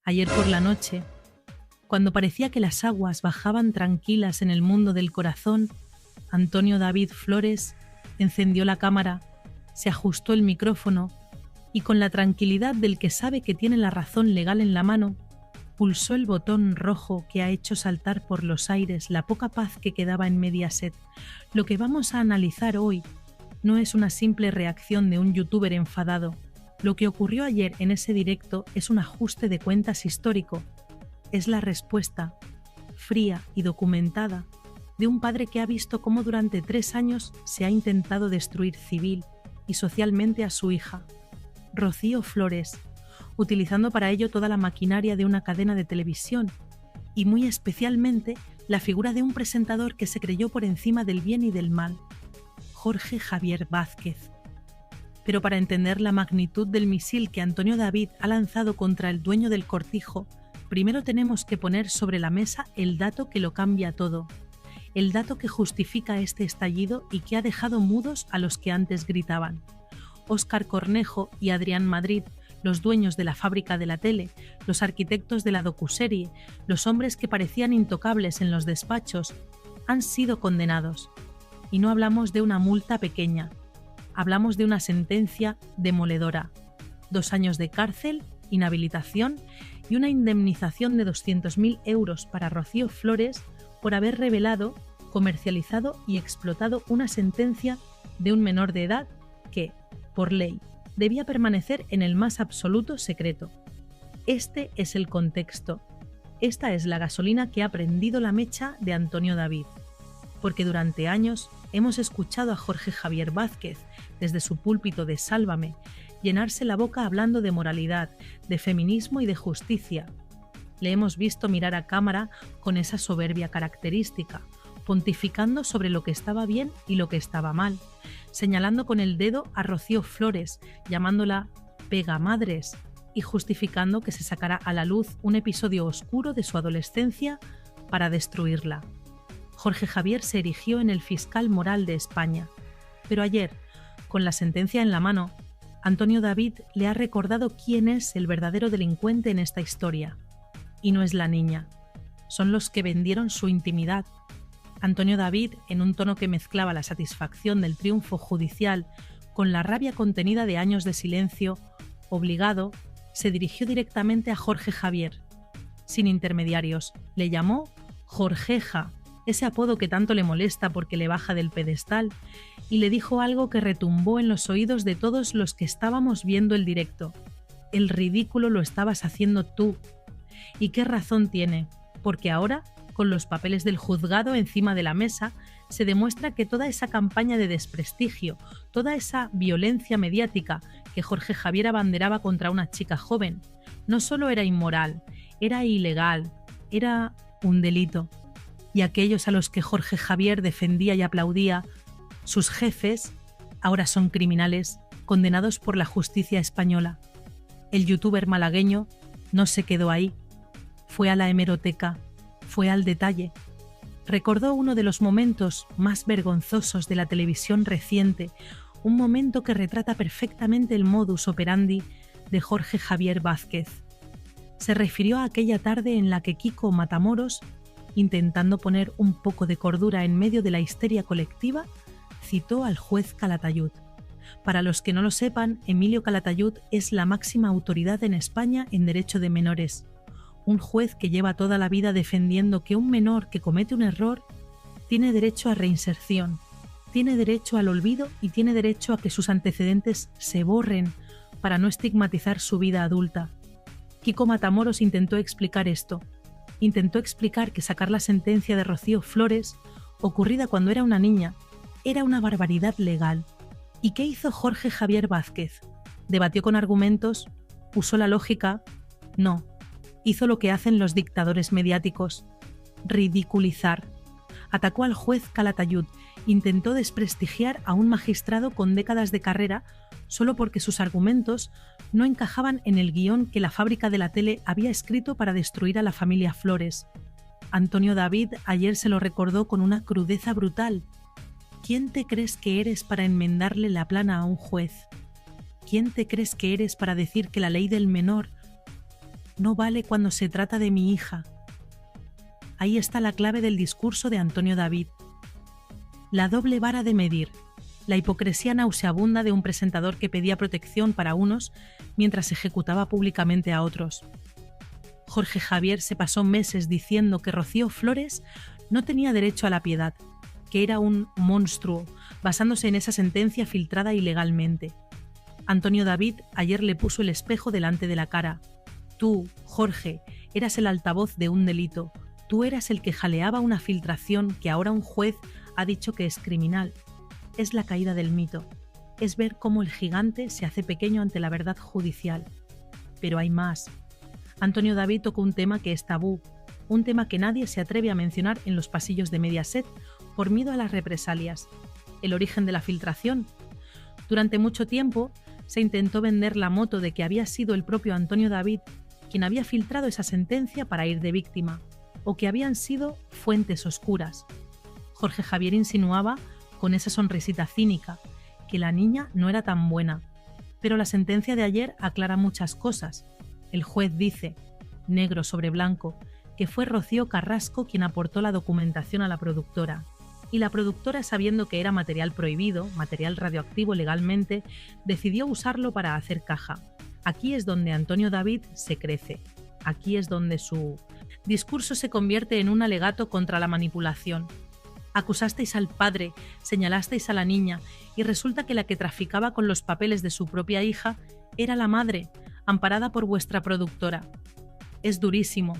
Ayer por la noche, cuando parecía que las aguas bajaban tranquilas en el mundo del corazón, Antonio David Flores encendió la cámara, se ajustó el micrófono y con la tranquilidad del que sabe que tiene la razón legal en la mano, pulsó el botón rojo que ha hecho saltar por los aires la poca paz que quedaba en Mediaset. Lo que vamos a analizar hoy no es una simple reacción de un youtuber enfadado. Lo que ocurrió ayer en ese directo es un ajuste de cuentas histórico. Es la respuesta, fría y documentada, de un padre que ha visto cómo durante 3 años se ha intentado destruir civil y socialmente a su hija, Rocío Flores, utilizando para ello toda la maquinaria de una cadena de televisión y muy especialmente la figura de un presentador que se creyó por encima del bien y del mal, Jorge Javier Vázquez. Pero para entender la magnitud del misil que Antonio David ha lanzado contra el dueño del cortijo, primero tenemos que poner sobre la mesa el dato que lo cambia todo, el dato que justifica este estallido y que ha dejado mudos a los que antes gritaban. Óscar Cornejo y Adrián Madrid, los dueños de la fábrica de la tele, los arquitectos de la docuserie, los hombres que parecían intocables en los despachos, han sido condenados. Y no hablamos de una multa pequeña, hablamos de una sentencia demoledora. 2 años de cárcel, inhabilitación y una indemnización de 200.000 euros para Rocío Flores por haber revelado, comercializado y explotado una sentencia de un menor de edad que, por ley, debía permanecer en el más absoluto secreto. Este es el contexto. Esta es la gasolina que ha prendido la mecha de Antonio David. Porque durante años hemos escuchado a Jorge Javier Vázquez, desde su púlpito de Sálvame, llenarse la boca hablando de moralidad, de feminismo y de justicia. Le hemos visto mirar a cámara con esa soberbia característica, pontificando sobre lo que estaba bien y lo que estaba mal, señalando con el dedo a Rocío Flores, llamándola pegamadres y justificando que se sacara a la luz un episodio oscuro de su adolescencia para destruirla. Jorge Javier se erigió en el fiscal moral de España, pero ayer, con la sentencia en la mano, Antonio David le ha recordado quién es el verdadero delincuente en esta historia. Y no es la niña, son los que vendieron su intimidad. Antonio David, en un tono que mezclaba la satisfacción del triunfo judicial con la rabia contenida de años de silencio, obligado, se dirigió directamente a Jorge Javier. Sin intermediarios, le llamó Jorgeja, ese apodo que tanto le molesta porque le baja del pedestal, y le dijo algo que retumbó en los oídos de todos los que estábamos viendo el directo. El ridículo lo estabas haciendo tú. ¿Y qué razón tiene? Porque ahora, con los papeles del juzgado encima de la mesa, se demuestra que toda esa campaña de desprestigio, toda esa violencia mediática que Jorge Javier abanderaba contra una chica joven, no solo era inmoral, era ilegal, era un delito. Y aquellos a los que Jorge Javier defendía y aplaudía, sus jefes, ahora son criminales, condenados por la justicia española. El youtuber malagueño no se quedó ahí, fue a la hemeroteca, fue al detalle. Recordó uno de los momentos más vergonzosos de la televisión reciente, un momento que retrata perfectamente el modus operandi de Jorge Javier Vázquez. Se refirió a aquella tarde en la que Kiko Matamoros, intentando poner un poco de cordura en medio de la histeria colectiva, citó al juez Calatayud. Para los que no lo sepan, Emilio Calatayud es la máxima autoridad en España en derecho de menores. Un juez que lleva toda la vida defendiendo que un menor que comete un error tiene derecho a reinserción, tiene derecho al olvido y tiene derecho a que sus antecedentes se borren para no estigmatizar su vida adulta. Kiko Matamoros intentó explicar esto. Intentó explicar que sacar la sentencia de Rocío Flores, ocurrida cuando era una niña, era una barbaridad legal. ¿Y qué hizo Jorge Javier Vázquez? ¿Debatió con argumentos? ¿Usó la lógica? No. Hizo lo que hacen los dictadores mediáticos: ridiculizar. Atacó al juez Calatayud, intentó desprestigiar a un magistrado con décadas de carrera solo porque sus argumentos no encajaban en el guión que la fábrica de la tele había escrito para destruir a la familia Flores. Antonio David ayer se lo recordó con una crudeza brutal. ¿Quién te crees que eres para enmendarle la plana a un juez? ¿Quién te crees que eres para decir que la ley del menor no vale cuando se trata de mi hija. Ahí está la clave del discurso de Antonio David. La doble vara de medir, la hipocresía nauseabunda de un presentador que pedía protección para unos mientras ejecutaba públicamente a otros. Jorge Javier se pasó meses diciendo que Rocío Flores no tenía derecho a la piedad, que era un monstruo, basándose en esa sentencia filtrada ilegalmente. Antonio David ayer le puso el espejo delante de la cara. Tú, Jorge, eras el altavoz de un delito. Tú eras el que jaleaba una filtración que ahora un juez ha dicho que es criminal. Es la caída del mito. Es ver cómo el gigante se hace pequeño ante la verdad judicial. Pero hay más. Antonio David tocó un tema que es tabú, un tema que nadie se atreve a mencionar en los pasillos de Mediaset por miedo a las represalias. El origen de la filtración. Durante mucho tiempo se intentó vender la moto de que había sido el propio Antonio David quien había filtrado esa sentencia para ir de víctima, o que habían sido fuentes oscuras. Jorge Javier insinuaba, con esa sonrisita cínica, que la niña no era tan buena. Pero la sentencia de ayer aclara muchas cosas. El juez dice, negro sobre blanco, que fue Rocío Carrasco quien aportó la documentación a la productora. Y la productora, sabiendo que era material prohibido, material radioactivo legalmente, decidió usarlo para hacer caja. Aquí es donde Antonio David se crece. Aquí es donde su discurso se convierte en un alegato contra la manipulación. Acusasteis al padre, señalasteis a la niña, y resulta que la que traficaba con los papeles de su propia hija era la madre, amparada por vuestra productora. Es durísimo,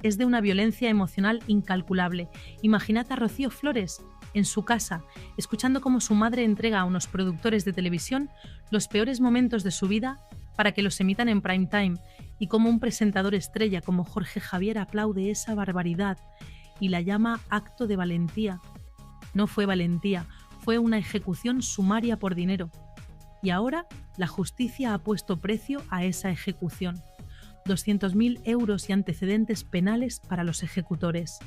es de una violencia emocional incalculable. Imaginad a Rocío Flores, en su casa, escuchando cómo su madre entrega a unos productores de televisión los peores momentos de su vida para que los emitan en prime time, y cómo un presentador estrella como Jorge Javier aplaude esa barbaridad y la llama acto de valentía. No fue valentía, fue una ejecución sumaria por dinero. Y ahora la justicia ha puesto precio a esa ejecución. 200.000 euros y antecedentes penales para los ejecutores.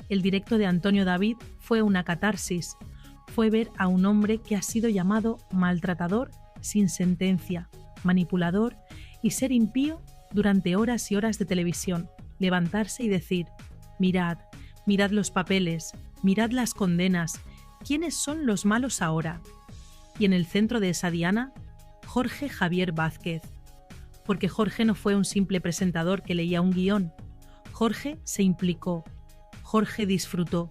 El directo de Antonio David fue una catarsis. Fue ver a un hombre que ha sido llamado maltratador sin sentencia, manipulador y ser impío durante horas y horas de televisión. Levantarse y decir, mirad, mirad los papeles, mirad las condenas, ¿quiénes son los malos ahora? Y en el centro de esa diana, Jorge Javier Vázquez. Porque Jorge no fue un simple presentador que leía un guión. Jorge se implicó. Jorge disfrutó.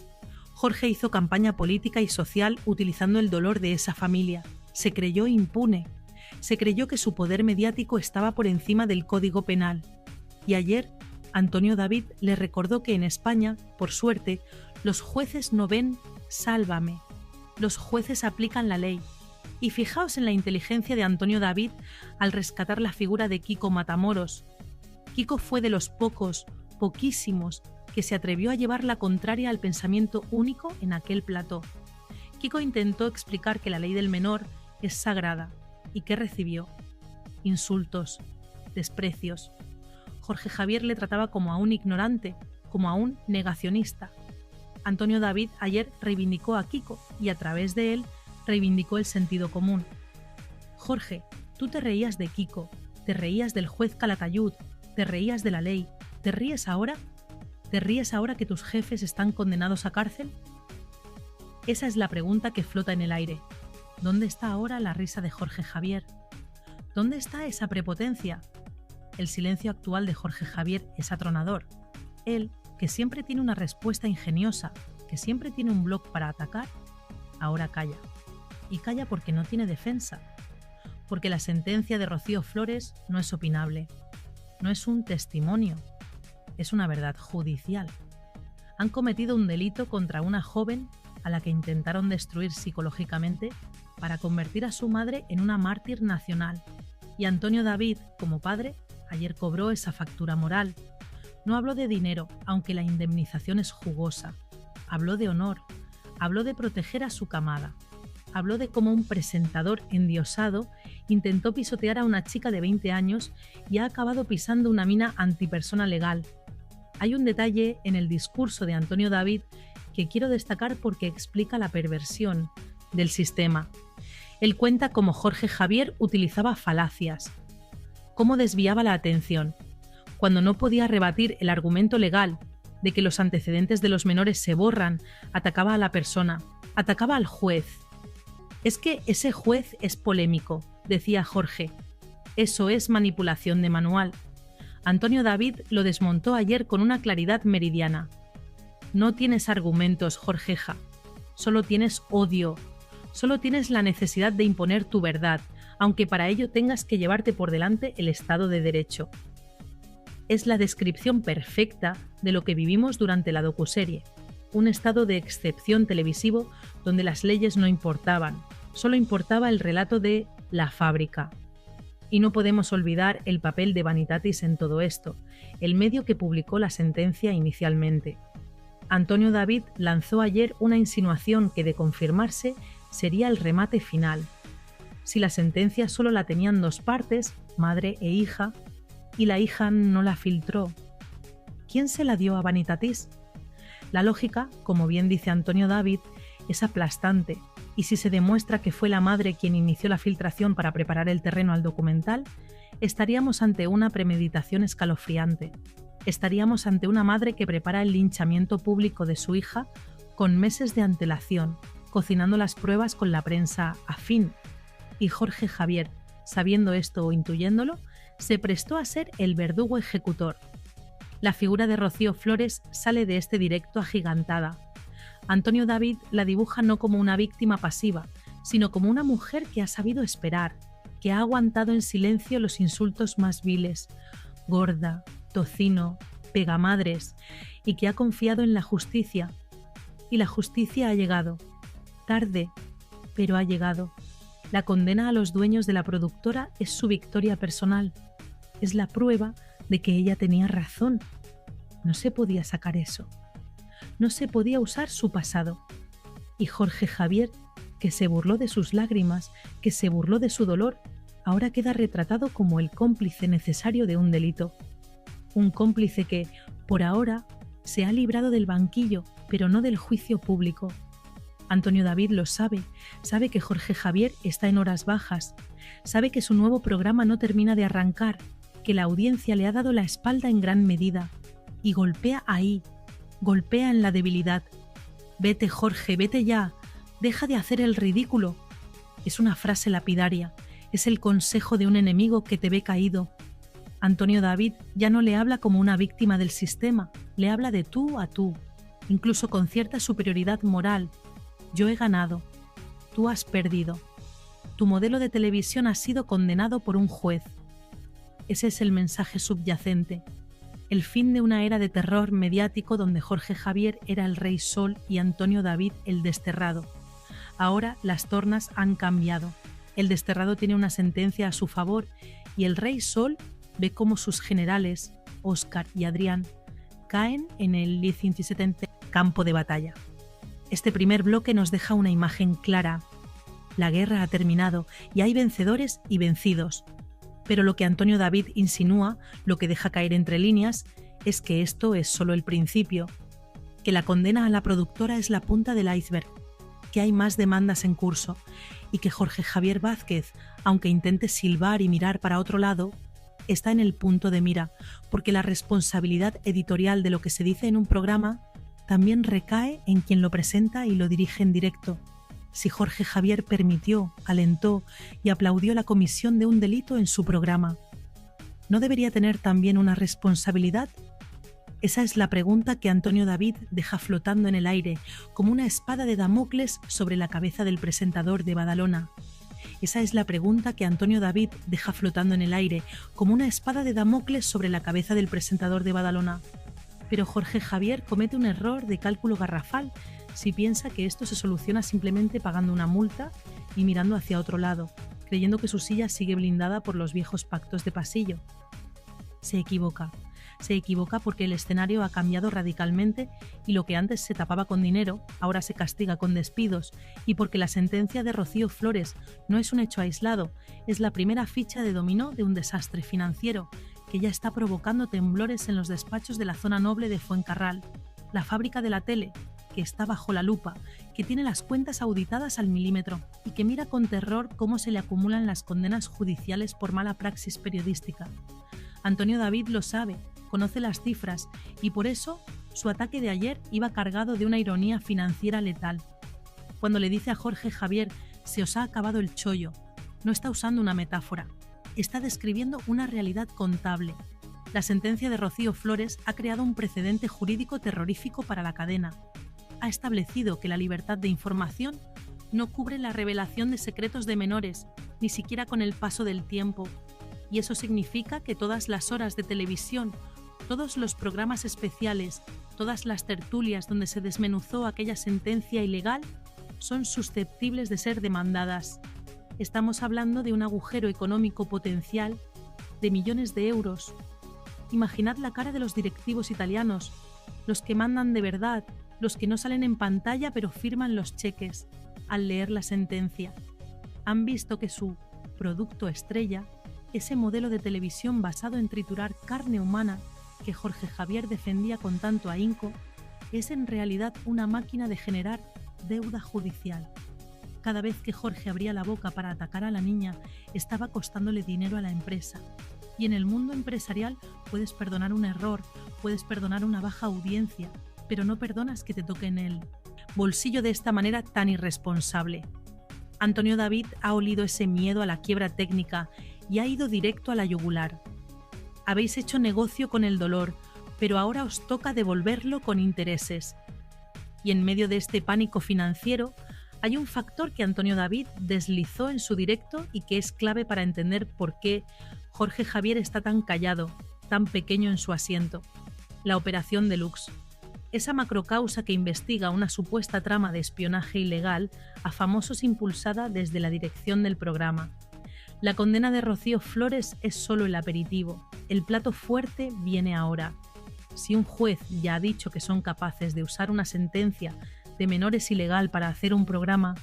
Jorge hizo campaña política y social utilizando el dolor de esa familia. Se creyó impune. Se creyó que su poder mediático estaba por encima del Código Penal. Y ayer, Antonio David le recordó que en España, por suerte, los jueces no ven sálvame. Los jueces aplican la ley. Y fijaos en la inteligencia de Antonio David al rescatar la figura de Kiko Matamoros. Kiko fue de los pocos, poquísimos, que se atrevió a llevar la contraria al pensamiento único en aquel plató. Kiko intentó explicar que la ley del menor es sagrada. ¿Y qué recibió? Insultos, desprecios. Jorge Javier le trataba como a un ignorante, como a un negacionista. Antonio David ayer reivindicó a Kiko y a través de él reivindicó el sentido común. Jorge, tú te reías de Kiko, te reías del juez Calatayud, te reías de la ley. ¿Te ríes ahora? ¿Te ríes ahora que tus jefes están condenados a cárcel? Esa es la pregunta que flota en el aire. ¿Dónde está ahora la risa de Jorge Javier? ¿Dónde está esa prepotencia? El silencio actual de Jorge Javier es atronador. Él, que siempre tiene una respuesta ingeniosa, que siempre tiene un bloc para atacar, ahora calla. Y calla porque no tiene defensa. Porque la sentencia de Rocío Flores no es opinable. No es un testimonio. Es una verdad judicial. Han cometido un delito contra una joven a la que intentaron destruir psicológicamente para convertir a su madre en una mártir nacional. Y Antonio David, como padre, ayer cobró esa factura moral. No habló de dinero, aunque la indemnización es jugosa. Habló de honor. Habló de proteger a su camada. Habló de cómo un presentador endiosado intentó pisotear a una chica de 20 años y ha acabado pisando una mina antipersona legal. Hay un detalle en el discurso de Antonio David que quiero destacar porque explica la perversión del sistema. Él cuenta cómo Jorge Javier utilizaba falacias, cómo desviaba la atención, Cuando no podía rebatir el argumento legal de que los antecedentes de los menores se borran, atacaba a la persona, atacaba al juez. Es que ese juez es polémico, decía Jorge. Eso es manipulación de manual. Antonio David lo desmontó ayer con una claridad meridiana. No tienes argumentos, Jorgeja. Solo tienes odio. Solo tienes la necesidad de imponer tu verdad, aunque para ello tengas que llevarte por delante el Estado de Derecho. Es la descripción perfecta de lo que vivimos durante la docuserie. Un estado de excepción televisivo donde las leyes no importaban, solo importaba el relato de La Fábrica. Y no podemos olvidar el papel de Vanitatis en todo esto, el medio que publicó la sentencia inicialmente. Antonio David lanzó ayer una insinuación que, de confirmarse, sería el remate final. Si la sentencia solo la tenían dos partes, madre e hija, y la hija no la filtró, ¿quién se la dio a Vanitatis? La lógica, como bien dice Antonio David, es aplastante, y si se demuestra que fue la madre quien inició la filtración para preparar el terreno al documental, estaríamos ante una premeditación escalofriante. Estaríamos ante una madre que prepara el linchamiento público de su hija con meses de antelación, cocinando las pruebas con la prensa afín. Y Jorge Javier, sabiendo esto o intuyéndolo, se prestó a ser el verdugo ejecutor. La figura de Rocío Flores sale de este directo agigantada. Antonio David la dibuja no como una víctima pasiva, sino como una mujer que ha sabido esperar, que ha aguantado en silencio los insultos más viles, gorda, tocino, pegamadres, y que ha confiado en la justicia. Y la justicia ha llegado. Tarde, pero ha llegado. La condena a los dueños de la productora es su victoria personal. Es la prueba de que ella tenía razón. No se podía sacar eso. No se podía usar su pasado. Y Jorge Javier, que se burló de sus lágrimas, que se burló de su dolor, ahora queda retratado como el cómplice necesario de un delito. Un cómplice que, por ahora, se ha librado del banquillo, pero no del juicio público. Antonio David lo sabe, sabe que Jorge Javier está en horas bajas, sabe que su nuevo programa no termina de arrancar, que la audiencia le ha dado la espalda en gran medida, y golpea ahí, golpea en la debilidad. Vete, Jorge, vete ya, deja de hacer el ridículo. Es una frase lapidaria, es el consejo de un enemigo que te ve caído. Antonio David ya no le habla como una víctima del sistema, le habla de tú a tú, incluso con cierta superioridad moral. Yo he ganado, tú has perdido. Tu modelo de televisión ha sido condenado por un juez. Ese es el mensaje subyacente. El fin de una era de terror mediático donde Jorge Javier era el rey Sol y Antonio David el desterrado. Ahora las tornas han cambiado. El desterrado tiene una sentencia a su favor y el rey Sol ve cómo sus generales, Óscar y Adrián, caen en el 17 campo de batalla. Este primer bloque nos deja una imagen clara. La guerra ha terminado y hay vencedores y vencidos. Pero lo que Antonio David insinúa, lo que deja caer entre líneas, es que esto es solo el principio, que la condena a la productora es la punta del iceberg, que hay más demandas en curso y que Jorge Javier Vázquez, aunque intente silbar y mirar para otro lado, está en el punto de mira, porque la responsabilidad editorial de lo que se dice en un programa también recae en quien lo presenta y lo dirige en directo. Si Jorge Javier permitió, alentó y aplaudió la comisión de un delito en su programa, ¿no debería tener también una responsabilidad? Esa es la pregunta que Antonio David deja flotando en el aire, como una espada de Damocles sobre la cabeza del presentador de Badalona. Esa es la pregunta que Antonio David deja flotando en el aire, como una espada de Damocles sobre la cabeza del presentador de Badalona. Pero Jorge Javier comete un error de cálculo garrafal si piensa que esto se soluciona simplemente pagando una multa y mirando hacia otro lado, creyendo que su silla sigue blindada por los viejos pactos de pasillo. Se equivoca porque el escenario ha cambiado radicalmente y lo que antes se tapaba con dinero, ahora se castiga con despidos, y porque la sentencia de Rocío Flores no es un hecho aislado, es la primera ficha de dominó de un desastre financiero que ya está provocando temblores en los despachos de la zona noble de Fuencarral, la fábrica de la tele, que está bajo la lupa, que tiene las cuentas auditadas al milímetro y que mira con terror cómo se le acumulan las condenas judiciales por mala praxis periodística. Antonio David lo sabe, conoce las cifras y por eso su ataque de ayer iba cargado de una ironía financiera letal. Cuando le dice a Jorge Javier, se os ha acabado el chollo, no está usando una metáfora, está describiendo una realidad contable. La sentencia de Rocío Flores ha creado un precedente jurídico terrorífico para la cadena. Ha establecido que la libertad de información no cubre la revelación de secretos de menores, ni siquiera con el paso del tiempo. Y eso significa que todas las horas de televisión, todos los programas especiales, todas las tertulias donde se desmenuzó aquella sentencia ilegal, son susceptibles de ser demandadas. Estamos hablando de un agujero económico potencial de millones de euros. Imaginad la cara de los directivos italianos, los que mandan de verdad, los que no salen en pantalla pero firman los cheques, al leer la sentencia. Han visto que su producto estrella, ese modelo de televisión basado en triturar carne humana que Jorge Javier defendía con tanto ahínco, es en realidad una máquina de generar deuda judicial. Cada vez que Jorge abría la boca para atacar a la niña, estaba costándole dinero a la empresa. Y en el mundo empresarial puedes perdonar un error, puedes perdonar una baja audiencia, pero no perdonas que te toque en el bolsillo de esta manera tan irresponsable. Antonio David ha olido ese miedo a la quiebra técnica y ha ido directo a la yugular. Habéis hecho negocio con el dolor, pero ahora os toca devolverlo con intereses. Y en medio de este pánico financiero, hay un factor que Antonio David deslizó en su directo y que es clave para entender por qué Jorge Javier está tan callado, tan pequeño en su asiento. La Operación Deluxe. Esa macrocausa que investiga una supuesta trama de espionaje ilegal a famosos impulsada desde la dirección del programa. La condena de Rocío Flores es solo el aperitivo. El plato fuerte viene ahora. Si un juez ya ha dicho que son capaces de usar una sentencia de menores ilegal para hacer un programa,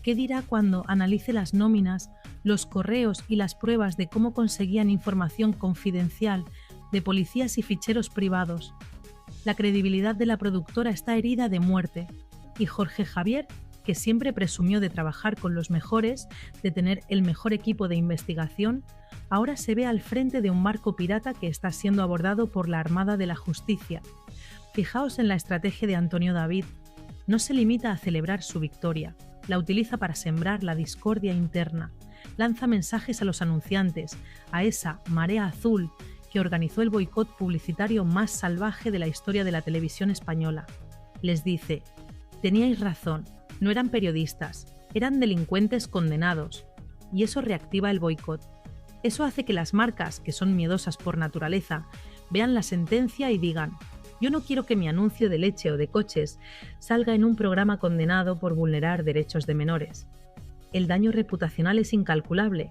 ¿qué dirá cuando analice las nóminas, los correos y las pruebas de cómo conseguían información confidencial de policías y ficheros privados? La credibilidad de la productora está herida de muerte y Jorge Javier, que siempre presumió de trabajar con los mejores, de tener el mejor equipo de investigación, ahora se ve al frente de un barco pirata que está siendo abordado por la Armada de la Justicia. Fijaos en la estrategia de Antonio David. No se limita a celebrar su victoria, la utiliza para sembrar la discordia interna, lanza mensajes a los anunciantes, a esa marea azul que organizó el boicot publicitario más salvaje de la historia de la televisión española. Les dice: teníais razón, no eran periodistas, eran delincuentes condenados, y eso reactiva el boicot. Eso hace que las marcas, que son miedosas por naturaleza, vean la sentencia y digan: yo no quiero que mi anuncio de leche o de coches salga en un programa condenado por vulnerar derechos de menores. El daño reputacional es incalculable.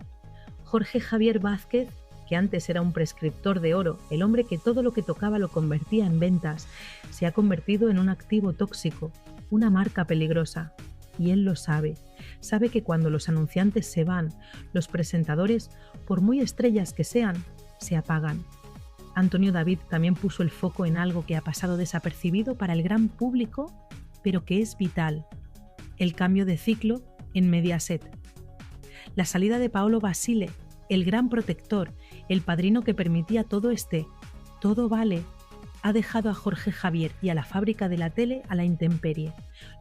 Jorge Javier Vázquez, que antes era un prescriptor de oro, el hombre que todo lo que tocaba lo convertía en ventas, se ha convertido en un activo tóxico, una marca peligrosa. Y él lo sabe. Sabe que cuando los anunciantes se van, los presentadores, por muy estrellas que sean, se apagan. Antonio David también puso el foco en algo que ha pasado desapercibido para el gran público, pero que es vital: el cambio de ciclo en Mediaset. La salida de Paolo Basile, el gran protector, el padrino que permitía todo todo vale, ha dejado a Jorge Javier y a la fábrica de la tele a la intemperie.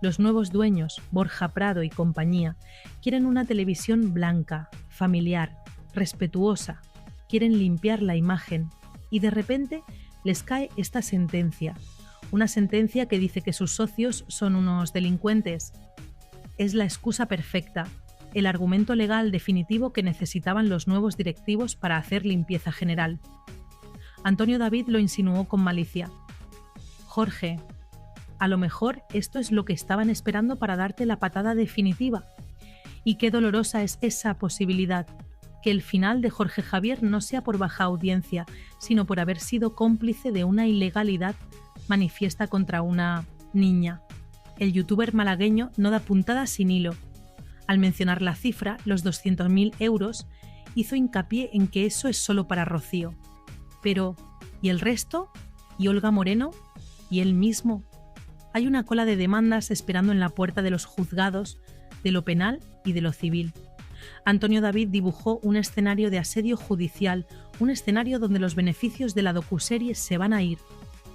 Los nuevos dueños, Borja Prado y compañía, quieren una televisión blanca, familiar, respetuosa, quieren limpiar la imagen. Y de repente les cae esta sentencia, una sentencia que dice que sus socios son unos delincuentes. Es la excusa perfecta, el argumento legal definitivo que necesitaban los nuevos directivos para hacer limpieza general. Antonio David lo insinuó con malicia: Jorge, a lo mejor esto es lo que estaban esperando para darte la patada definitiva. Y qué dolorosa es esa posibilidad. Que el final de Jorge Javier no sea por baja audiencia, sino por haber sido cómplice de una ilegalidad manifiesta contra una niña. El youtuber malagueño no da puntada sin hilo. Al mencionar la cifra, los 200.000 euros, hizo hincapié en que eso es solo para Rocío. Pero, ¿y el resto? ¿Y Olga Moreno? ¿Y él mismo? Hay una cola de demandas esperando en la puerta de los juzgados, de lo penal y de lo civil. Antonio David dibujó un escenario de asedio judicial, un escenario donde los beneficios de la docuserie se van a ir,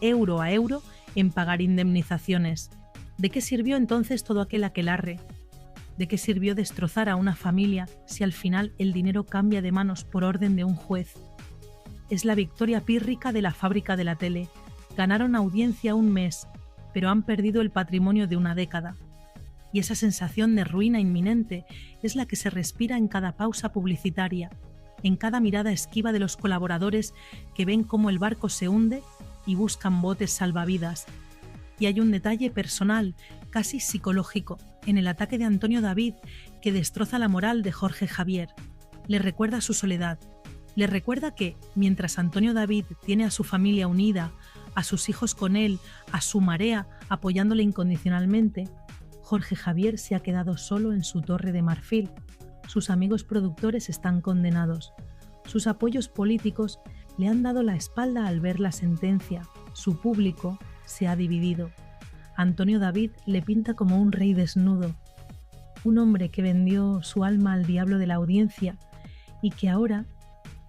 euro a euro, en pagar indemnizaciones. ¿De qué sirvió entonces todo aquel aquelarre? ¿De qué sirvió destrozar a una familia si al final el dinero cambia de manos por orden de un juez? Es la victoria pírrica de la fábrica de la tele. Ganaron audiencia un mes, pero han perdido el patrimonio de una década. Y esa sensación de ruina inminente es la que se respira en cada pausa publicitaria, en cada mirada esquiva de los colaboradores que ven cómo el barco se hunde y buscan botes salvavidas. Y hay un detalle personal, casi psicológico, en el ataque de Antonio David que destroza la moral de Jorge Javier. Le recuerda su soledad. Le recuerda que, mientras Antonio David tiene a su familia unida, a sus hijos con él, a su marea apoyándole incondicionalmente, Jorge Javier se ha quedado solo en su torre de marfil. Sus amigos productores están condenados. Sus apoyos políticos le han dado la espalda al ver la sentencia. Su público se ha dividido. Antonio David le pinta como un rey desnudo, un hombre que vendió su alma al diablo de la audiencia y que ahora,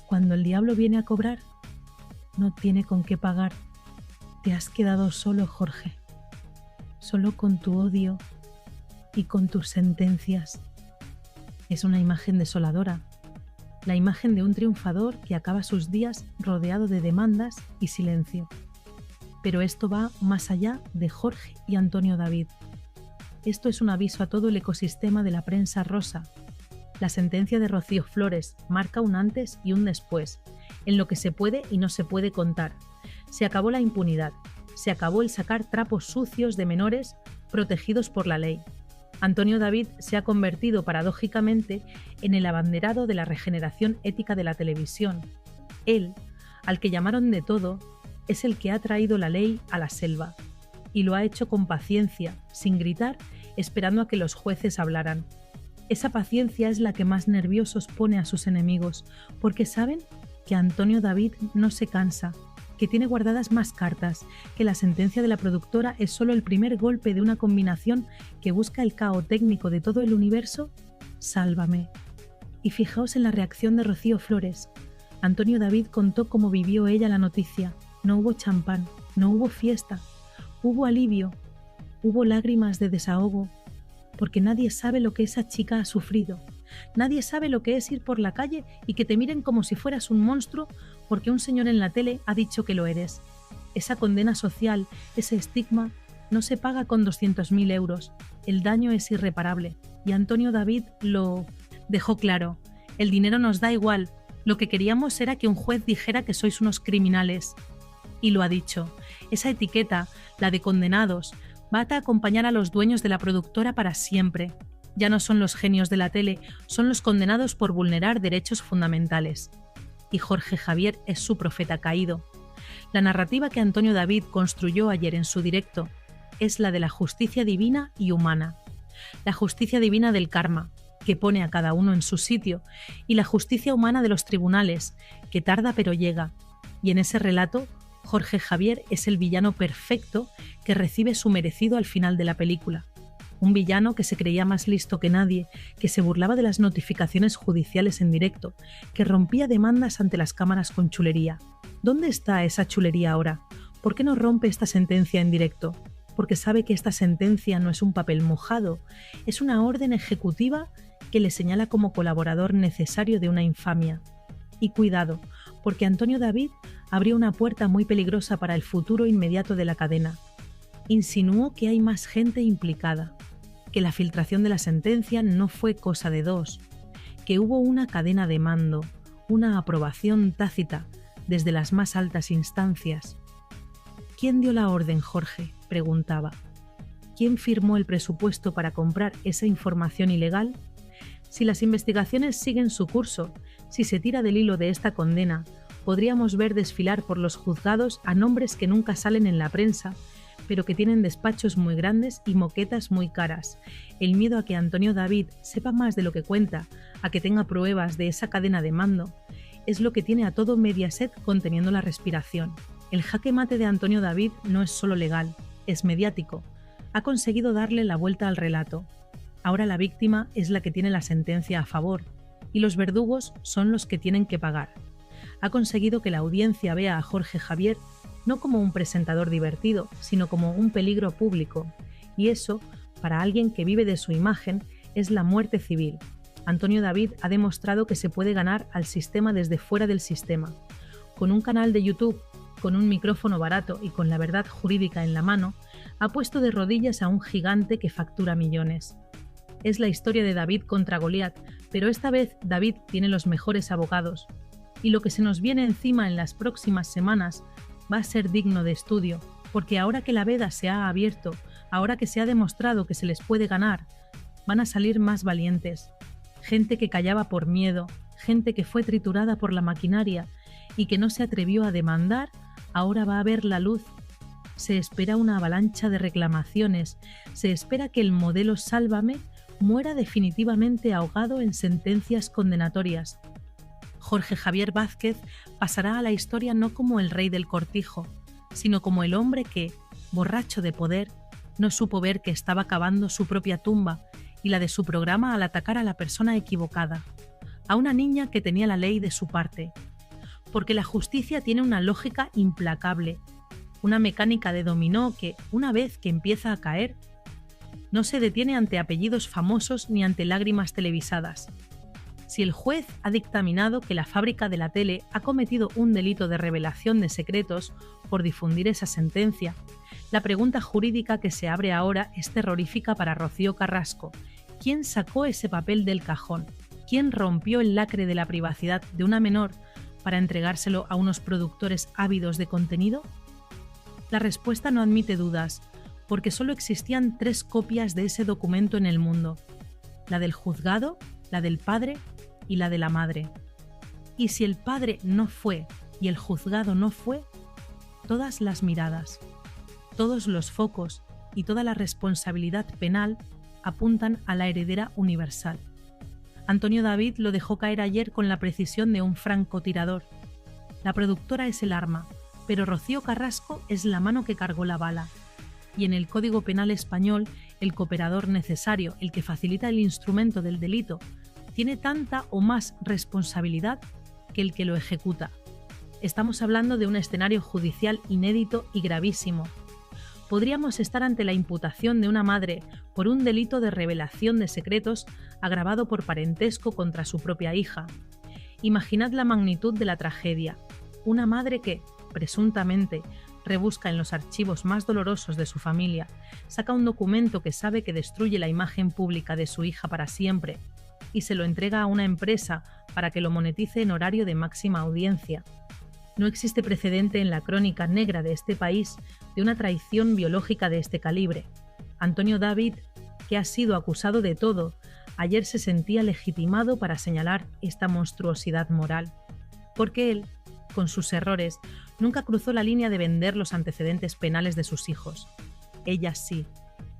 cuando el diablo viene a cobrar, no tiene con qué pagar. Te has quedado solo, Jorge, solo con tu odio y con tus sentencias. Es una imagen desoladora, la imagen de un triunfador que acaba sus días rodeado de demandas y silencio. Pero esto va más allá de Jorge y Antonio David. Esto es un aviso a todo el ecosistema de la prensa rosa. La sentencia de Rocío Flores marca un antes y un después, en lo que se puede y no se puede contar. Se acabó la impunidad, se acabó el sacar trapos sucios de menores protegidos por la ley. Antonio David se ha convertido paradójicamente en el abanderado de la regeneración ética de la televisión. Él, al que llamaron de todo, es el que ha traído la ley a la selva, y lo ha hecho con paciencia, sin gritar, esperando a que los jueces hablaran. Esa paciencia es la que más nerviosos pone a sus enemigos, porque saben que Antonio David no se cansa, que tiene guardadas más cartas, que la sentencia de la productora es solo el primer golpe de una combinación que busca el caos técnico de todo el universo. Sálvame. Y fijaos en la reacción de Rocío Flores. Antonio David contó cómo vivió ella la noticia. No hubo champán, no hubo fiesta, hubo alivio, hubo lágrimas de desahogo, porque nadie sabe lo que esa chica ha sufrido. Nadie sabe lo que es ir por la calle y que te miren como si fueras un monstruo porque un señor en la tele ha dicho que lo eres. Esa condena social, ese estigma, no se paga con 200.000 euros. El daño es irreparable. Y Antonio David lo dejó claro. El dinero nos da igual. Lo que queríamos era que un juez dijera que sois unos criminales. Y lo ha dicho. Esa etiqueta, la de condenados, va a acompañar a los dueños de la productora para siempre. Ya no son los genios de la tele, son los condenados por vulnerar derechos fundamentales. Y Jorge Javier es su profeta caído. La narrativa que Antonio David construyó ayer en su directo es la de la justicia divina y humana. La justicia divina del karma, que pone a cada uno en su sitio, y la justicia humana de los tribunales, que tarda pero llega. Y en ese relato, Jorge Javier es el villano perfecto que recibe su merecido al final de la película. Un villano que se creía más listo que nadie, que se burlaba de las notificaciones judiciales en directo, que rompía demandas ante las cámaras con chulería. ¿Dónde está esa chulería ahora? ¿Por qué no rompe esta sentencia en directo? Porque sabe que esta sentencia no es un papel mojado, es una orden ejecutiva que le señala como colaborador necesario de una infamia. Y cuidado, porque Antonio David abrió una puerta muy peligrosa para el futuro inmediato de la cadena. Insinuó que hay más gente implicada, que la filtración de la sentencia no fue cosa de dos, que hubo una cadena de mando, una aprobación tácita desde las más altas instancias. ¿Quién dio la orden, Jorge?, preguntaba. ¿Quién firmó el presupuesto para comprar esa información ilegal? Si las investigaciones siguen su curso, si se tira del hilo de esta condena, podríamos ver desfilar por los juzgados a nombres que nunca salen en la prensa, pero que tienen despachos muy grandes y moquetas muy caras. El miedo a que Antonio David sepa más de lo que cuenta, a que tenga pruebas de esa cadena de mando, es lo que tiene a todo Mediaset conteniendo la respiración. El jaque mate de Antonio David no es solo legal, es mediático. Ha conseguido darle la vuelta al relato. Ahora la víctima es la que tiene la sentencia a favor y los verdugos son los que tienen que pagar. Ha conseguido que la audiencia vea a Jorge Javier no como un presentador divertido, sino como un peligro público. Y eso, para alguien que vive de su imagen, es la muerte civil. Antonio David ha demostrado que se puede ganar al sistema desde fuera del sistema. Con un canal de YouTube, con un micrófono barato y con la verdad jurídica en la mano, ha puesto de rodillas a un gigante que factura millones. Es la historia de David contra Goliat, pero esta vez David tiene los mejores abogados. Y lo que se nos viene encima en las próximas semanas va a ser digno de estudio, porque ahora que la veda se ha abierto, ahora que se ha demostrado que se les puede ganar, van a salir más valientes. Gente que callaba por miedo, gente que fue triturada por la maquinaria y que no se atrevió a demandar, ahora va a ver la luz. Se espera una avalancha de reclamaciones, se espera que el modelo Sálvame muera definitivamente ahogado en sentencias condenatorias. Jorge Javier Vázquez pasará a la historia no como el rey del cortijo, sino como el hombre que, borracho de poder, no supo ver que estaba cavando su propia tumba y la de su programa al atacar a la persona equivocada, a una niña que tenía la ley de su parte. Porque la justicia tiene una lógica implacable, una mecánica de dominó que, una vez que empieza a caer, no se detiene ante apellidos famosos ni ante lágrimas televisadas. Si el juez ha dictaminado que la fábrica de la tele ha cometido un delito de revelación de secretos por difundir esa sentencia, la pregunta jurídica que se abre ahora es terrorífica para Rocío Carrasco. ¿Quién sacó ese papel del cajón? ¿Quién rompió el lacre de la privacidad de una menor para entregárselo a unos productores ávidos de contenido? La respuesta no admite dudas, porque solo existían 3 copias de ese documento en el mundo: la del juzgado, la del padre y la de la madre. Y si el padre no fue y el juzgado no fue, todas las miradas, todos los focos y toda la responsabilidad penal apuntan a la heredera universal. Antonio David lo dejó caer ayer con la precisión de un francotirador. La productora es el arma, pero Rocío Carrasco es la mano que cargó la bala. Y en el Código Penal español, el cooperador necesario, el que facilita el instrumento del delito, tiene tanta o más responsabilidad que el que lo ejecuta. Estamos hablando de un escenario judicial inédito y gravísimo. Podríamos estar ante la imputación de una madre por un delito de revelación de secretos agravado por parentesco contra su propia hija. Imaginad la magnitud de la tragedia. Una madre que, presuntamente, rebusca en los archivos más dolorosos de su familia, saca un documento que sabe que destruye la imagen pública de su hija para siempre y se lo entrega a una empresa para que lo monetice en horario de máxima audiencia. No existe precedente en la crónica negra de este país de una traición biológica de este calibre. Antonio David, que ha sido acusado de todo, ayer se sentía legitimado para señalar esta monstruosidad moral. Porque él, con sus errores, nunca cruzó la línea de vender los antecedentes penales de sus hijos. Ella sí,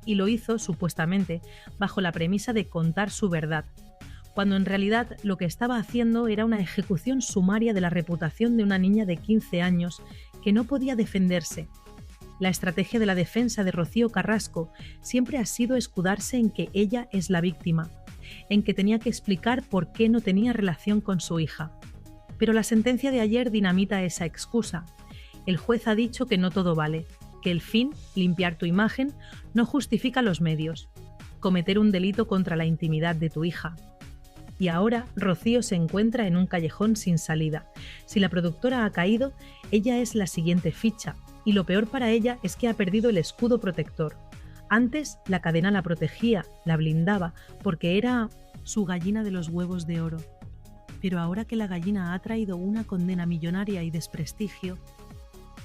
y lo hizo, supuestamente, bajo la premisa de contar su verdad, cuando en realidad lo que estaba haciendo era una ejecución sumaria de la reputación de una niña de 15 años que no podía defenderse. La estrategia de la defensa de Rocío Carrasco siempre ha sido escudarse en que ella es la víctima, en que tenía que explicar por qué no tenía relación con su hija. Pero la sentencia de ayer dinamita esa excusa. El juez ha dicho que no todo vale, que el fin, limpiar tu imagen, no justifica los medios. Cometer un delito contra la intimidad de tu hija. Y ahora Rocío se encuentra en un callejón sin salida. Si la productora ha caído, ella es la siguiente ficha, y lo peor para ella es que ha perdido el escudo protector. Antes la cadena la protegía, la blindaba, porque era su gallina de los huevos de oro. Pero ahora que la gallina ha traído una condena millonaria y desprestigio,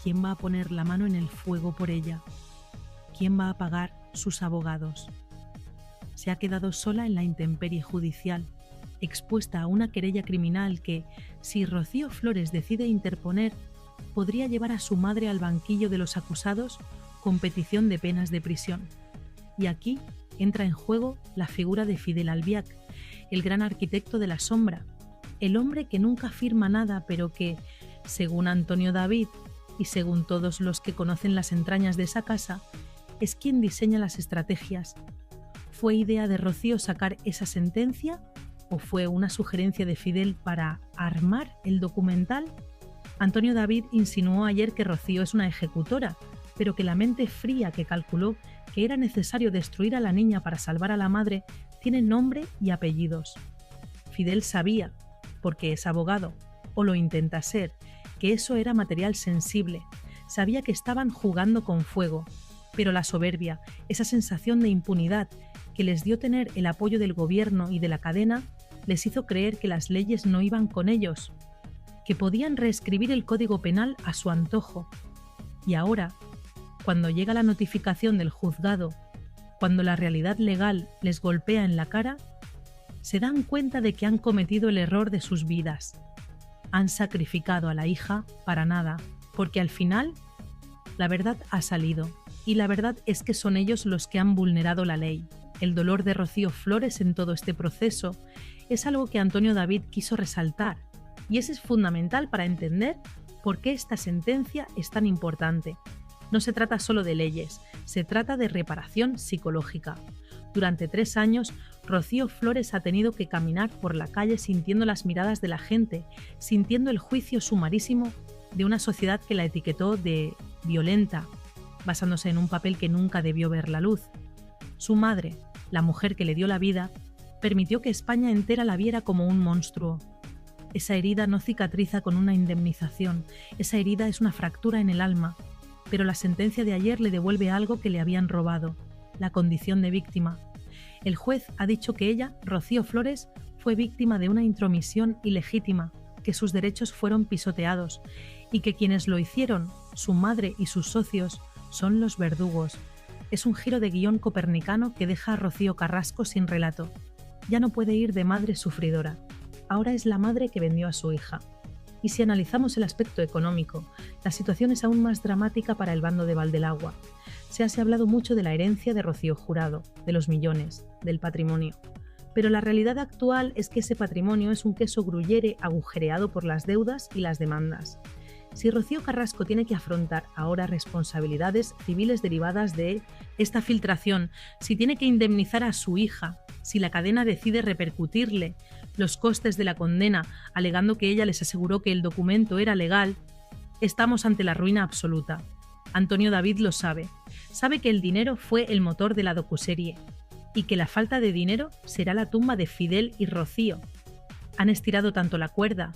¿quién va a poner la mano en el fuego por ella? ¿Quién va a pagar sus abogados? Se ha quedado sola en la intemperie judicial, expuesta a una querella criminal que, si Rocío Flores decide interponer, podría llevar a su madre al banquillo de los acusados con petición de penas de prisión. Y aquí entra en juego la figura de Fidel Albiac, el gran arquitecto de la sombra, el hombre que nunca firma nada, pero que, según Antonio David y según todos los que conocen las entrañas de esa casa, es quien diseña las estrategias. ¿Fue idea de Rocío sacar esa sentencia o fue una sugerencia de Fidel para armar el documental? Antonio David insinuó ayer que Rocío es una ejecutora, pero que la mente fría que calculó que era necesario destruir a la niña para salvar a la madre tiene nombre y apellidos. Fidel sabía, porque es abogado, o lo intenta ser, que eso era material sensible. Sabía que estaban jugando con fuego, pero la soberbia, esa sensación de impunidad que les dio tener el apoyo del gobierno y de la cadena, les hizo creer que las leyes no iban con ellos, que podían reescribir el Código Penal a su antojo. Y ahora, cuando llega la notificación del juzgado, cuando la realidad legal les golpea en la cara, se dan cuenta de que han cometido el error de sus vidas. Han sacrificado a la hija para nada, porque al final la verdad ha salido, y la verdad es que son ellos los que han vulnerado la ley. El dolor de Rocío Flores en todo este proceso es algo que Antonio David quiso resaltar, y eso es fundamental para entender por qué esta sentencia es tan importante. No se trata solo de leyes, se trata de reparación psicológica. Durante 3 años, Rocío Flores ha tenido que caminar por la calle sintiendo las miradas de la gente, sintiendo el juicio sumarísimo de una sociedad que la etiquetó de violenta, basándose en un papel que nunca debió ver la luz. Su madre, la mujer que le dio la vida, permitió que España entera la viera como un monstruo. Esa herida no cicatriza con una indemnización, esa herida es una fractura en el alma, pero la sentencia de ayer le devuelve algo que le habían robado, la condición de víctima. El juez ha dicho que ella, Rocío Flores, fue víctima de una intromisión ilegítima, que sus derechos fueron pisoteados y que quienes lo hicieron, su madre y sus socios, son los verdugos. Es un giro de guión copernicano que deja a Rocío Carrasco sin relato. Ya no puede ir de madre sufridora. Ahora es la madre que vendió a su hija. Y si analizamos el aspecto económico, la situación es aún más dramática para el bando de Valdelagua. Se ha hablado mucho de la herencia de Rocío Jurado, de los millones, del patrimonio. Pero la realidad actual es que ese patrimonio es un queso gruyere agujereado por las deudas y las demandas. Si Rocío Carrasco tiene que afrontar ahora responsabilidades civiles derivadas de esta filtración, si tiene que indemnizar a su hija, si la cadena decide repercutirle los costes de la condena, alegando que ella les aseguró que el documento era legal, estamos ante la ruina absoluta. Antonio David lo sabe. Sabe que el dinero fue el motor de la docuserie y que la falta de dinero será la tumba de Fidel y Rocío. Han estirado tanto la cuerda,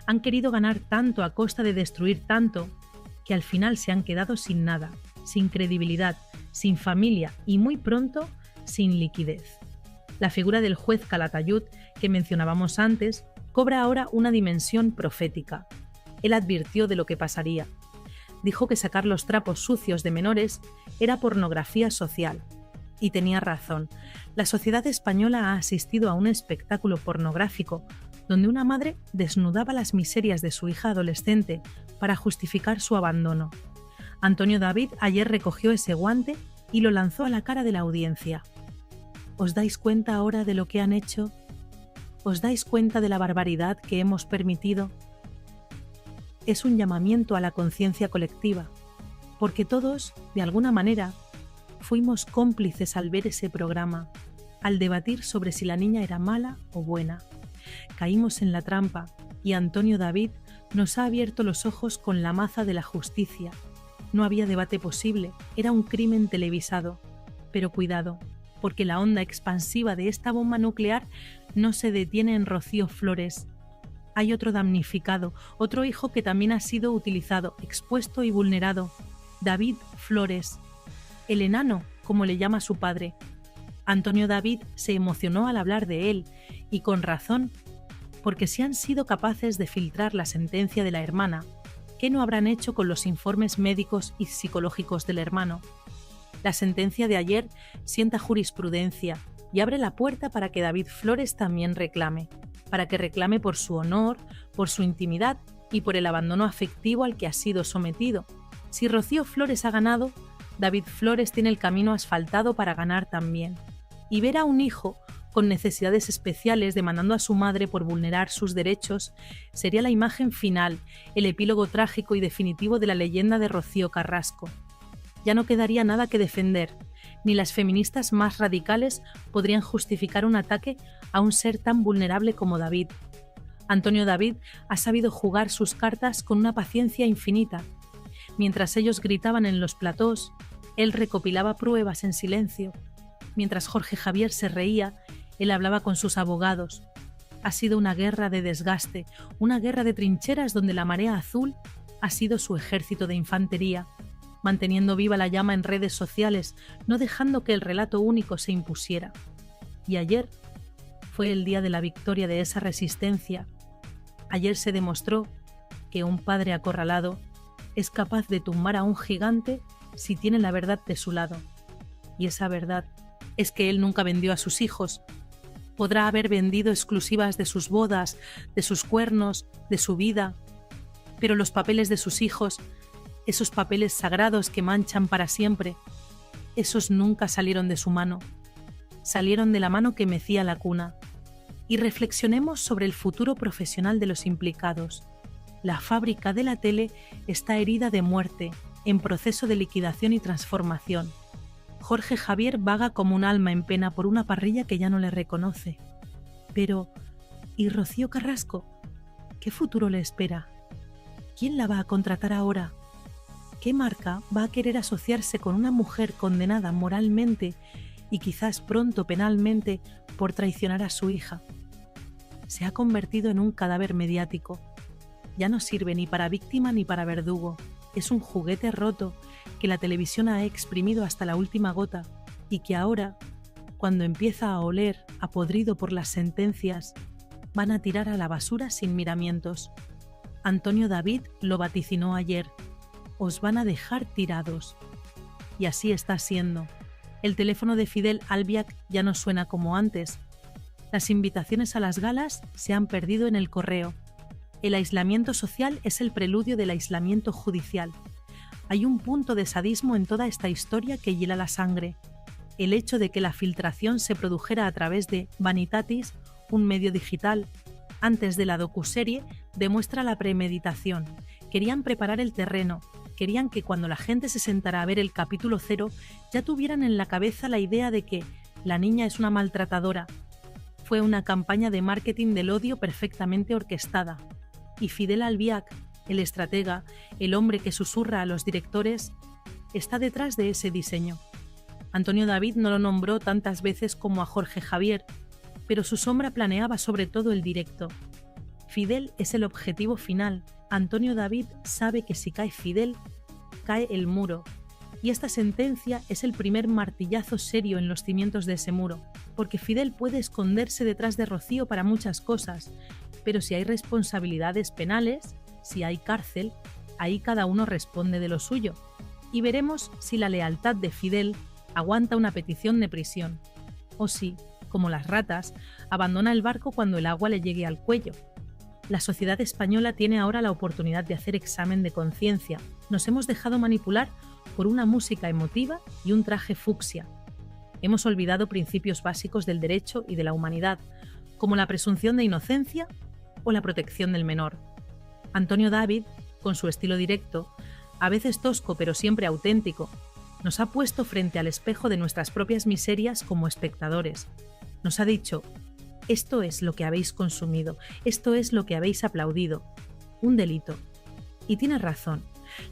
han querido ganar tanto a costa de destruir tanto, que al final se han quedado sin nada, sin credibilidad, sin familia y muy pronto sin liquidez. La figura del juez Calatayud, que mencionábamos antes, cobra ahora una dimensión profética. Él advirtió de lo que pasaría. Dijo que sacar los trapos sucios de menores era pornografía social. Y tenía razón. La sociedad española ha asistido a un espectáculo pornográfico donde una madre desnudaba las miserias de su hija adolescente para justificar su abandono. Antonio David ayer recogió ese guante y lo lanzó a la cara de la audiencia. ¿Os dais cuenta ahora de lo que han hecho? ¿Os dais cuenta de la barbaridad que hemos permitido? Es un llamamiento a la conciencia colectiva, porque todos, de alguna manera, fuimos cómplices al ver ese programa, al debatir sobre si la niña era mala o buena. Caímos en la trampa y Antonio David nos ha abierto los ojos con la maza de la justicia. No había debate posible, era un crimen televisado. Pero cuidado, porque la onda expansiva de esta bomba nuclear no se detiene en Rocío Flores. Hay otro damnificado, otro hijo que también ha sido utilizado, expuesto y vulnerado. David Flores, el enano, como le llama su padre. Antonio David se emocionó al hablar de él, y con razón, porque si han sido capaces de filtrar la sentencia de la hermana, ¿qué no habrán hecho con los informes médicos y psicológicos del hermano? La sentencia de ayer sienta jurisprudencia y abre la puerta para que David Flores también reclame, para que reclame por su honor, por su intimidad y por el abandono afectivo al que ha sido sometido. Si Rocío Flores ha ganado, David Flores tiene el camino asfaltado para ganar también. Y ver a un hijo con necesidades especiales demandando a su madre por vulnerar sus derechos sería la imagen final, el epílogo trágico y definitivo de la leyenda de Rocío Carrasco. Ya no quedaría nada que defender, Ni las feministas más radicales podrían justificar un ataque a un ser tan vulnerable como David. Antonio David ha sabido jugar sus cartas con una paciencia infinita. Mientras ellos gritaban en los platós, él recopilaba pruebas en silencio. Mientras Jorge Javier se reía, él hablaba con sus abogados. Ha sido una guerra de desgaste, una guerra de trincheras donde la marea azul ha sido su ejército de infantería, manteniendo viva la llama en redes sociales, no dejando que el relato único se impusiera. Y ayer fue el día de la victoria de esa resistencia. Ayer se demostró que un padre acorralado es capaz de tumbar a un gigante si tiene la verdad de su lado. Y esa verdad es que él nunca vendió a sus hijos. Podrá haber vendido exclusivas de sus bodas, de sus cuernos, de su vida, pero los papeles de sus hijos, esos papeles sagrados que manchan para siempre, esos nunca salieron de su mano. Salieron de la mano que mecía la cuna. Y reflexionemos sobre el futuro profesional de los implicados. La fábrica de la tele está herida de muerte, en proceso de liquidación y transformación. Jorge Javier vaga como un alma en pena por una parrilla que ya no le reconoce. Pero, ¿y Rocío Carrasco? ¿Qué futuro le espera? ¿Quién la va a contratar ahora? ¿Qué marca va a querer asociarse con una mujer condenada moralmente y quizás pronto penalmente por traicionar a su hija? Se ha convertido en un cadáver mediático. Ya no sirve ni para víctima ni para verdugo. Es un juguete roto que la televisión ha exprimido hasta la última gota y que ahora, cuando empieza a oler a podrido por las sentencias, van a tirar a la basura sin miramientos. Antonio David lo vaticinó ayer. Os van a dejar tirados. Y así está siendo. El teléfono de Fidel Albiac ya no suena como antes. Las invitaciones a las galas se han perdido en el correo. El aislamiento social es el preludio del aislamiento judicial. Hay un punto de sadismo en toda esta historia que hiela la sangre. El hecho de que la filtración se produjera a través de Vanitatis, un medio digital, antes de la docuserie, demuestra la premeditación. Querían preparar el terreno. Querían que cuando la gente se sentara a ver el capítulo 0 ya tuvieran en la cabeza la idea de que la niña es una maltratadora. Fue una campaña de marketing del odio perfectamente orquestada. Y Fidel Albiac, el estratega, el hombre que susurra a los directores, está detrás de ese diseño. Antonio David no lo nombró tantas veces como a Jorge Javier, pero su sombra planeaba sobre todo el directo. Fidel es el objetivo final. Antonio David sabe que si cae Fidel, cae el muro. Y esta sentencia es el primer martillazo serio en los cimientos de ese muro, porque Fidel puede esconderse detrás de Rocío para muchas cosas, pero si hay responsabilidades penales, si hay cárcel, ahí cada uno responde de lo suyo. Y veremos si la lealtad de Fidel aguanta una petición de prisión, o si, como las ratas, abandona el barco cuando el agua le llegue al cuello. La sociedad española tiene ahora la oportunidad de hacer examen de conciencia. Nos hemos dejado manipular por una música emotiva y un traje fucsia. Hemos olvidado principios básicos del derecho y de la humanidad, como la presunción de inocencia o la protección del menor. Antonio David, con su estilo directo, a veces tosco pero siempre auténtico, nos ha puesto frente al espejo de nuestras propias miserias como espectadores. Nos ha dicho: esto es lo que habéis consumido, esto es lo que habéis aplaudido. Un delito. Y tiene razón.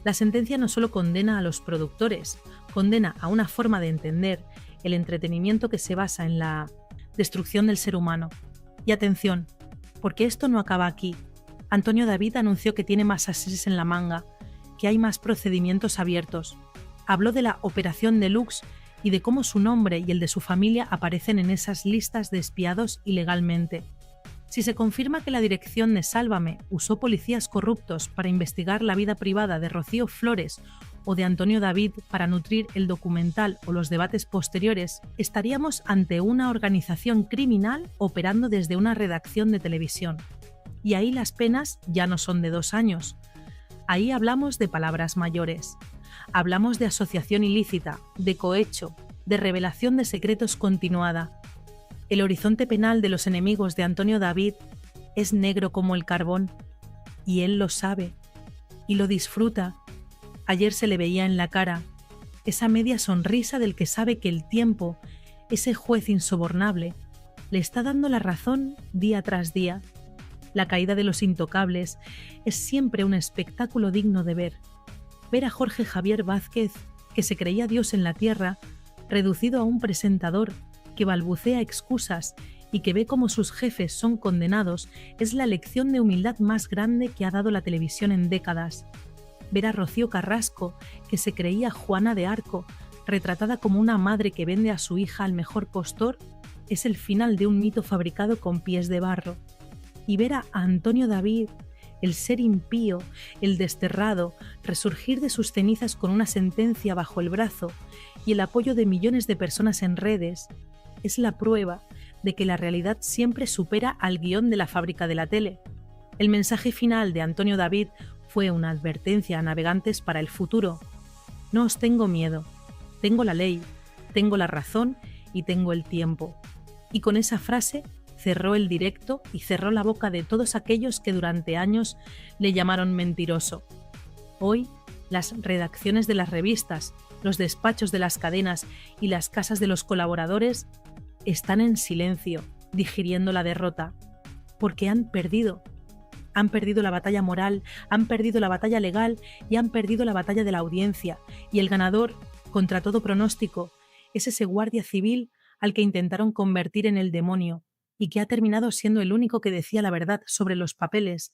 La sentencia no solo condena a los productores, condena a una forma de entender el entretenimiento que se basa en la destrucción del ser humano. Y atención, porque esto no acaba aquí. Antonio David anunció que tiene más ases en la manga, que hay más procedimientos abiertos. Habló de la Operación Deluxe y de cómo su nombre y el de su familia aparecen en esas listas de espiados ilegalmente. Si se confirma que la dirección de Sálvame usó policías corruptos para investigar la vida privada de Rocío Flores o de Antonio David para nutrir el documental o los debates posteriores, estaríamos ante una organización criminal operando desde una redacción de televisión. Y ahí las penas ya no son de 2 años. Ahí hablamos de palabras mayores. Hablamos de asociación ilícita, de cohecho, de revelación de secretos continuada. El horizonte penal de los enemigos de Antonio David es negro como el carbón, y él lo sabe, y lo disfruta. Ayer se le veía en la cara, esa media sonrisa del que sabe que el tiempo, ese juez insobornable, le está dando la razón día tras día. La caída de los intocables es siempre un espectáculo digno de ver. Ver a Jorge Javier Vázquez, que se creía Dios en la tierra, reducido a un presentador que balbucea excusas y que ve cómo sus jefes son condenados, es la lección de humildad más grande que ha dado la televisión en décadas. Ver a Rocío Carrasco, que se creía Juana de Arco, retratada como una madre que vende a su hija al mejor postor, es el final de un mito fabricado con pies de barro. Y ver a Antonio David, el ser impío, el desterrado, resurgir de sus cenizas con una sentencia bajo el brazo y el apoyo de millones de personas en redes, es la prueba de que la realidad siempre supera al guión de la fábrica de la tele. El mensaje final de Antonio David fue una advertencia a navegantes para el futuro. No os tengo miedo, tengo la ley, tengo la razón y tengo el tiempo. Y con esa frase cerró el directo y cerró la boca de todos aquellos que durante años le llamaron mentiroso. Hoy, las redacciones de las revistas, los despachos de las cadenas y las casas de los colaboradores están en silencio, digiriendo la derrota, porque han perdido. Han perdido la batalla moral, han perdido la batalla legal y han perdido la batalla de la audiencia. Y el ganador, contra todo pronóstico, es ese guardia civil al que intentaron convertir en el demonio y que ha terminado siendo el único que decía la verdad sobre los papeles,